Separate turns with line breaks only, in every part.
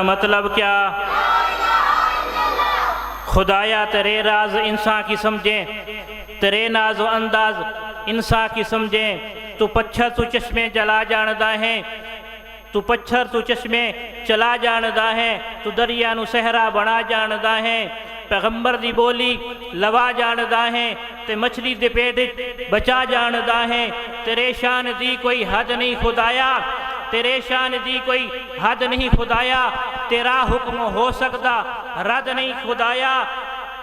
مطلب کیا؟ خدایا تیرے راز انسان کی سمجھیں، تیرے ناز و انداز انسان کی سمجھیں۔ تو پچھر تو چشمے جلا جاندہ ہے، تو پچھر تو چشمے چلا جاندہ ہے، تو دریا نو صحرا بنا جاندہ ہے، پیغمبر دی بولی لوا جاندہ ہے، تے مچھلی دے پیٹ بچا جاندہ ہے۔ تیرے شان دی کوئی حد نہیں خدایا، تیرے شان دی کوئی حد نہیں خدایا، تیرا حکم ہو سکتا رد نہیں خدایا۔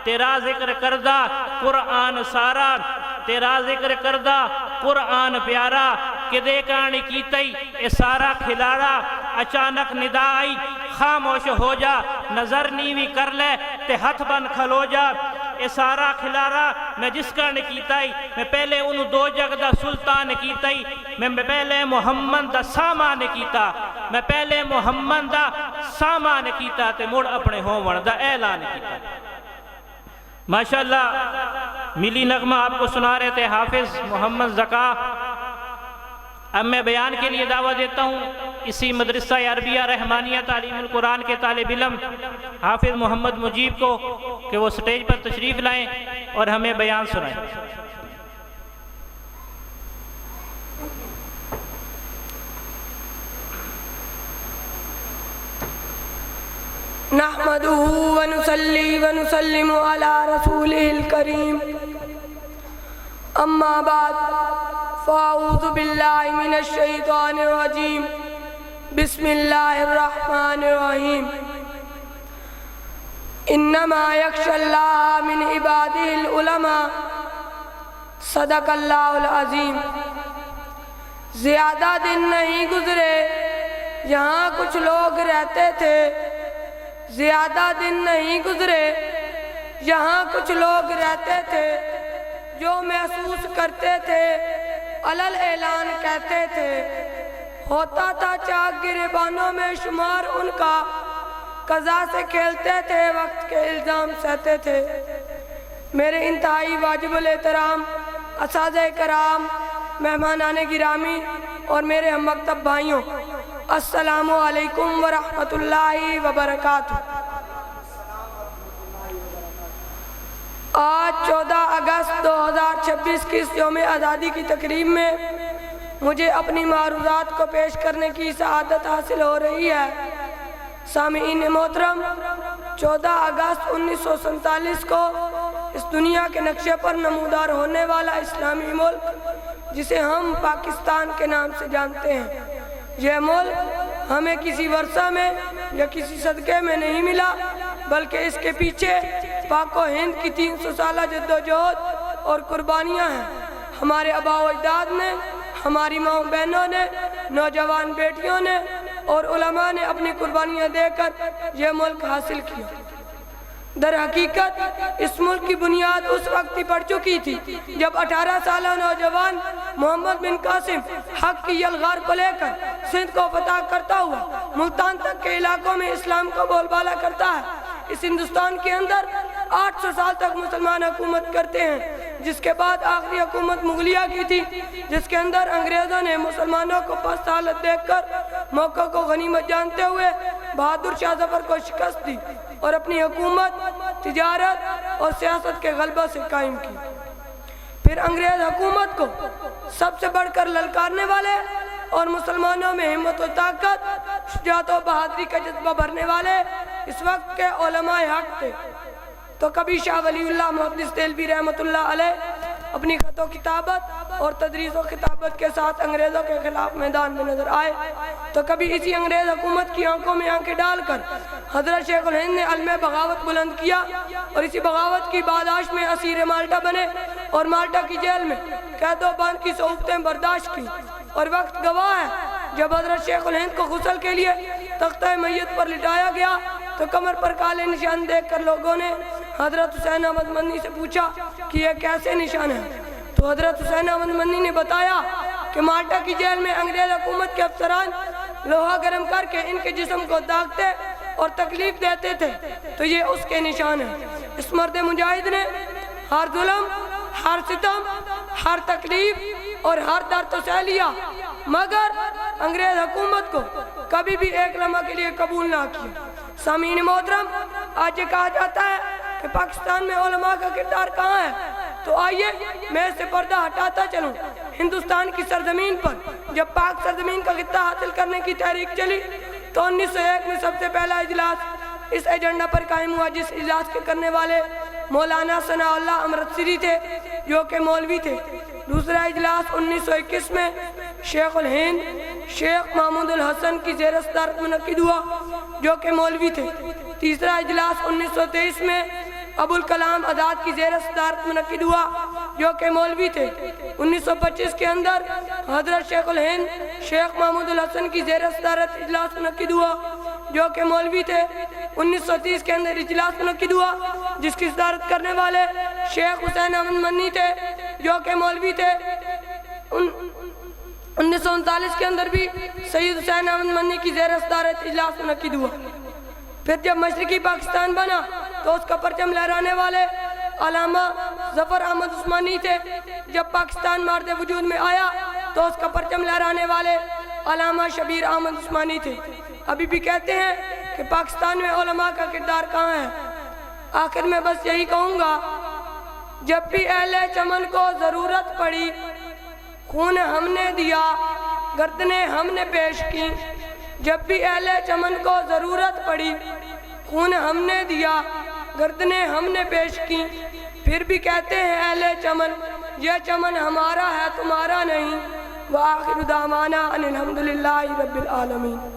تیرا ذکر کردہ قرآن سارا، تیرا ذکر کردہ قرآن پیارا، کدے کانی کیتئی اے سارا کھلاڑا۔ اچانک ندا آئی خاموش ہو جا، نظر نیوی کر لے تے ہتھ بن کھلو جا۔ اے سارا کھلارا میں جس کانی کیتئی، میں پہلے انہوں دو جگ دا سلطان کیتئی، میں پہلے محمد دا سامان کیتا، میں پہلے محمد دا سامان کیتا تے مڑ اپنے ہون دا اعلان کیتا۔ ماشاءاللہ ملی نغمہ آپ کو سنا رہے تھے حافظ محمد زکا۔ اب میں بیان کے لیے دعوت دیتا ہوں اسی مدرسہ عربیہ رحمانیہ تعلیم القرآن کے طالب علم حافظ محمد مجیب کو کہ وہ سٹیج پر تشریف لائیں اور ہمیں بیان سنائیں۔
نحمده ونصلي ونسلم على رسوله الكريم اما بعد فاعوذ بالله من الشيطان الرجيم بسم الله الرحمن الرحيم انما يخشى الله من عباده العلماء صدق اللہ العظیم۔ زیادہ دن نہیں گزرے یہاں کچھ لوگ رہتے تھے، زیادہ دن نہیں گزرے یہاں کچھ لوگ رہتے تھے، جو محسوس کرتے تھے علل اعلان کہتے تھے، ہوتا تھا چاک گریبانوں میں شمار ان کا، قضا سے کھیلتے تھے وقت کے الزام سہتے تھے۔ میرے انتہائی واجب الاحترام اساتذہ کرام، مہمانان گرامی اور میرے ہم مکتب بھائیوں، السلام علیکم ورحمۃ اللہ وبرکاتہ۔ آج 14 اگست 2026 کی اس یوم آزادی کی تقریب میں مجھے اپنی معروضات کو پیش کرنے کی سعادت حاصل ہو رہی ہے۔ سامعین محترم، 14 اگست 1947 کو اس دنیا کے نقشے پر نمودار ہونے والا اسلامی ملک جسے ہم پاکستان کے نام سے جانتے ہیں، یہ ملک ہمیں کسی ورثہ میں یا کسی صدقے میں نہیں ملا، بلکہ اس کے پیچھے پاک و ہند کی 300 سالہ جدوجہد اور قربانیاں ہیں۔ ہمارے آباء و اجداد نے، ہماری ماں بہنوں نے، نوجوان بیٹیوں نے اور علماء نے اپنی قربانیاں دے کر یہ ملک حاصل کیا۔ در حقیقت اس ملک کی بنیاد اس وقت ہی پڑ چکی تھی جب 18 سالہ نوجوان محمد بن قاسم حق کی یلغار کو لے کر سندھ کو فتح کرتا ہوا ملتان تک کے علاقوں میں اسلام کو بول بالا کرتا ہے۔ اس ہندوستان کے اندر 800 سال تک مسلمان حکومت کرتے ہیں، جس کے بعد آخری حکومت مغلیہ کی تھی، جس کے اندر انگریزوں نے مسلمانوں کو پست حالت دیکھ کر موقع کو غنیمت جانتے ہوئے بہادر شاہ ظفر کو شکست دی اور اپنی حکومت، تجارت اور سیاست کے غلبہ سے قائم کی۔ پھر انگریز حکومت کو سب سے بڑھ کر للکارنے والے اور مسلمانوں میں ہمت و طاقت، شجاعت و بہادری کا جذبہ بھرنے والے اس وقت کے علماء حق تھے۔ تو کبھی شاہ ولی اللہ محدث دہلوی رحمۃ اللہ علیہ اپنی خط و کتابت اور تدریس و خطابت کے ساتھ انگریزوں کے خلاف میدان میں نظر آئے، تو کبھی اسی انگریز حکومت کی آنکھوں میں آنکھیں ڈال کر حضرت شیخ الہند نے علم بغاوت بلند کیا اور اسی بغاوت کی باداشت میں اسیر مالٹا بنے اور مالٹا کی جیل میں قید و بند کی صعوبتیں برداشت کی۔ اور وقت گواہ ہے، جب حضرت شیخ الہند کو غسل کے لیے تختہ میت پر لٹایا گیا تو کمر پر کالے نشان دیکھ کر لوگوں نے حضرت حسین احمد مدنی سے پوچھا کہ یہ کیسے نشان ہیں؟ تو حضرت حسین احمد مدنی نے بتایا کہ مالٹا کی جیل میں انگریز حکومت کے افسران لوہا گرم کر کے ان کے جسم کو داغتے اور تکلیف دیتے تھے، تو یہ اس کے نشان ہیں۔ اس مرد مجاہد نے ہر ظلم، ہر ستم، ہر تکلیف اور ہر درد تو سہ لیا، مگر انگریز حکومت کو کبھی بھی ایک لمحہ کے لیے قبول نہ کیا۔ سامعین محترم، آج یہ کہا جاتا ہے کہ پاکستان میں علماء کا کردار کہاں ہے، تو آئیے میں اس سے پردہ ہٹاتا چلوں۔ ہندوستان کی سرزمین پر جب پاک سرزمین کا خطہ حاصل کرنے کی تحریک چلی تو 1901 میں سب سے پہلا اجلاس اس ایجنڈا پر قائم ہوا، جس اجلاس کے کرنے والے مولانا ثناء اللہ امرتسری تھے جو کہ مولوی تھے۔ دوسرا اجلاس 1921 میں شیخ الہند شیخ محمود الحسن کی زیر صدارت منعقد ہوا جو کہ مولوی تھے۔ تیسرا اجلاس 1923 میں ابو الکلام آزاد کی زیر صدارت منعقد ہوا جو کہ مولوی تھے۔ 1925 کے اندر حضرت شیخ الہند شیخ محمود الحسن کی زیر صدارت اجلاس منعقد ہوا جو کہ مولوی تھے۔ 1930 کے اندر اجلاس منعقد ہوا جس کی صدارت کرنے والے شیخ حسین احمد منی تھے جو کہ مولوی تھے۔ 1939 کے اندر بھی سید حسین احمد منی کی زیر صدارت اجلاس منعقد ہوا۔ پھر جب مشرقی پاکستان بنا تو اس کا پرچم لہرانے والے علامہ ظفر احمد عثمانی تھے۔ جب پاکستان مارد وجود میں آیا تو اس کا پرچم لہرانے والے علامہ شبیر احمد عثمانی تھے۔ ابھی بھی کہتے ہیں کہ پاکستان میں علماء کا کردار کہاں ہے۔ آخر میں بس یہی کہوں گا، جب بھی اہل چمن کو ضرورت پڑی خون ہم نے دیا گردنیں ہم نے پیش کی۔ جب بھی اہل چمن کو ضرورت پڑی خون ہم نے دیا گردنیں ہم نے پیش کی۔ پھر بھی کہتے ہیں اہل چمن یہ چمن ہمارا ہے تمہارا نہیں۔ وآخر دعوانا ان الحمدللہ رب العالمین۔